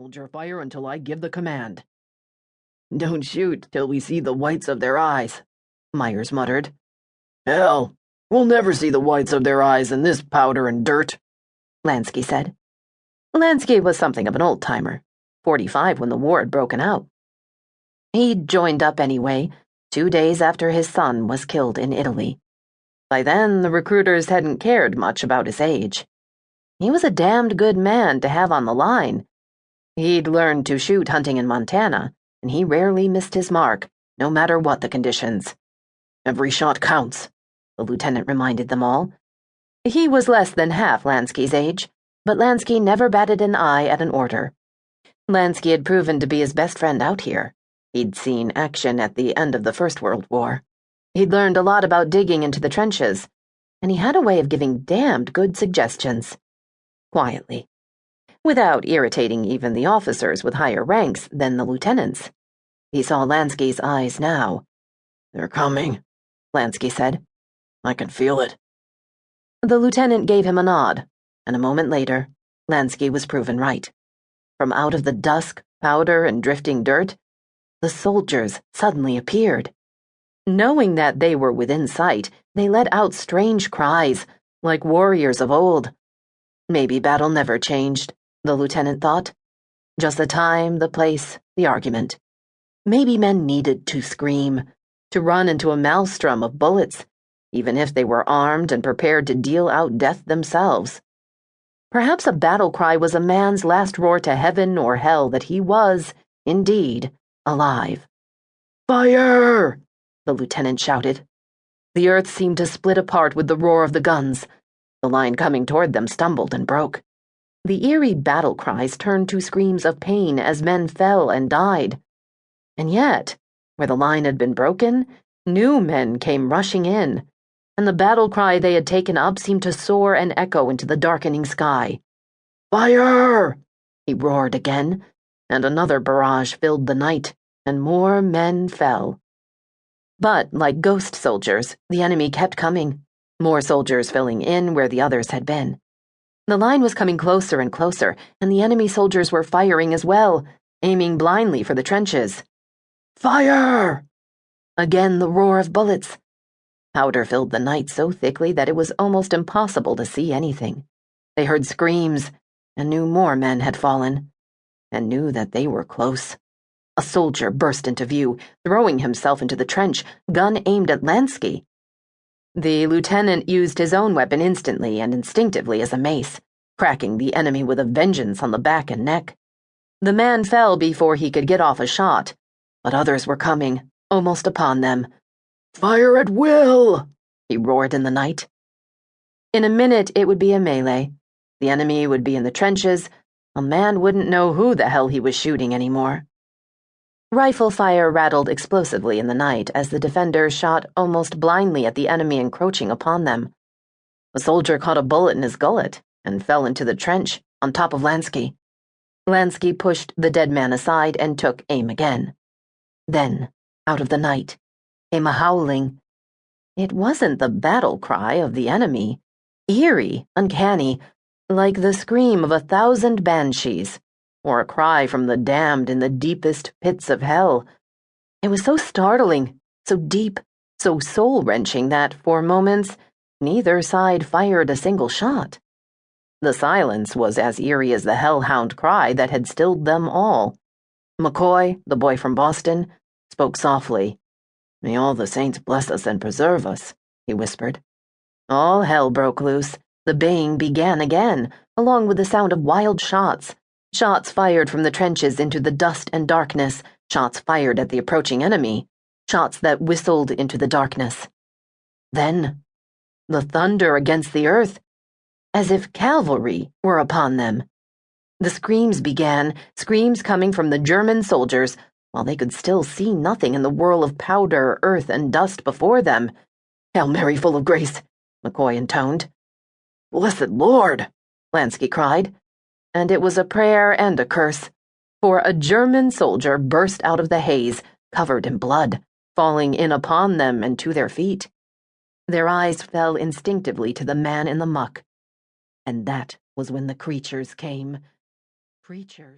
Hold your fire until I give the command. Don't shoot till we see the whites of their eyes, Myers muttered. Hell, we'll never see the whites of their eyes in this powder and dirt, Lansky said. Lansky was something of an old-timer, 45 when the war had broken out. He'd joined up anyway, 2 days after his son was killed in Italy. By then, the recruiters hadn't cared much about his age. He was a damned good man to have on the line. He'd learned to shoot hunting in Montana, and he rarely missed his mark, no matter what the conditions. Every shot counts, the lieutenant reminded them all. He was less than half Lansky's age, but Lansky never batted an eye at an order. Lansky had proven to be his best friend out here. He'd seen action at the end of the First World War. He'd learned a lot about digging into the trenches, and he had a way of giving damned good suggestions. Quietly. Without irritating even the officers with higher ranks than the lieutenants. He saw Lansky's eyes now. They're coming, Lansky said. I can feel it. The lieutenant gave him a nod, and a moment later, Lansky was proven right. From out of the dusk, powder, and drifting dirt, the soldiers suddenly appeared. Knowing that they were within sight, they let out strange cries, like warriors of old. Maybe battle never changed, the lieutenant thought. Just the time, the place, the argument. Maybe men needed to scream, to run into a maelstrom of bullets, even if they were armed and prepared to deal out death themselves. Perhaps a battle cry was a man's last roar to heaven or hell that he was, indeed, alive. Fire! The lieutenant shouted. The earth seemed to split apart with the roar of the guns. The line coming toward them stumbled and broke. The eerie battle cries turned to screams of pain as men fell and died. And yet, where the line had been broken, new men came rushing in, and the battle cry they had taken up seemed to soar and echo into the darkening sky. Fire! He roared again, and another barrage filled the night, and more men fell. But, like ghost soldiers, the enemy kept coming, more soldiers filling in where the others had been. The line was coming closer and closer, and the enemy soldiers were firing as well, aiming blindly for the trenches. Fire! Again the roar of bullets. Powder filled the night so thickly that it was almost impossible to see anything. They heard screams, and knew more men had fallen, and knew that they were close. A soldier burst into view, throwing himself into the trench, gun aimed at Lansky. The lieutenant used his own weapon instantly and instinctively as a mace, cracking the enemy with a vengeance on the back and neck. The man fell before he could get off a shot, but others were coming, almost upon them. Fire at will! He roared in the night. In a minute it would be a melee. The enemy would be in the trenches. A man wouldn't know who the hell he was shooting anymore. Rifle fire rattled explosively in the night as the defenders shot almost blindly at the enemy encroaching upon them. A soldier caught a bullet in his gullet and fell into the trench on top of Lansky. Lansky pushed the dead man aside and took aim again. Then, out of the night, came a howling. It wasn't the battle cry of the enemy. Eerie, uncanny, like the scream of 1,000 banshees. Or a cry from the damned in the deepest pits of hell. It was so startling, so deep, so soul-wrenching that, for moments, neither side fired a single shot. The silence was as eerie as the hellhound cry that had stilled them all. McCoy, the boy from Boston, spoke softly. May all the saints bless us and preserve us, he whispered. All hell broke loose. The baying began again, along with the sound of wild shots. Shots fired from the trenches into the dust and darkness, shots fired at the approaching enemy, shots that whistled into the darkness. Then, the thunder against the earth, as if cavalry were upon them. The screams began, screams coming from the German soldiers, while they could still see nothing in the whirl of powder, earth, and dust before them. Hail Mary, full of grace, McCoy intoned. Blessed Lord, Lansky cried. And it was a prayer and a curse, for a German soldier burst out of the haze, covered in blood, falling in upon them and to their feet. Their eyes fell instinctively to the man in the muck. And that was when the creatures came. Creatures.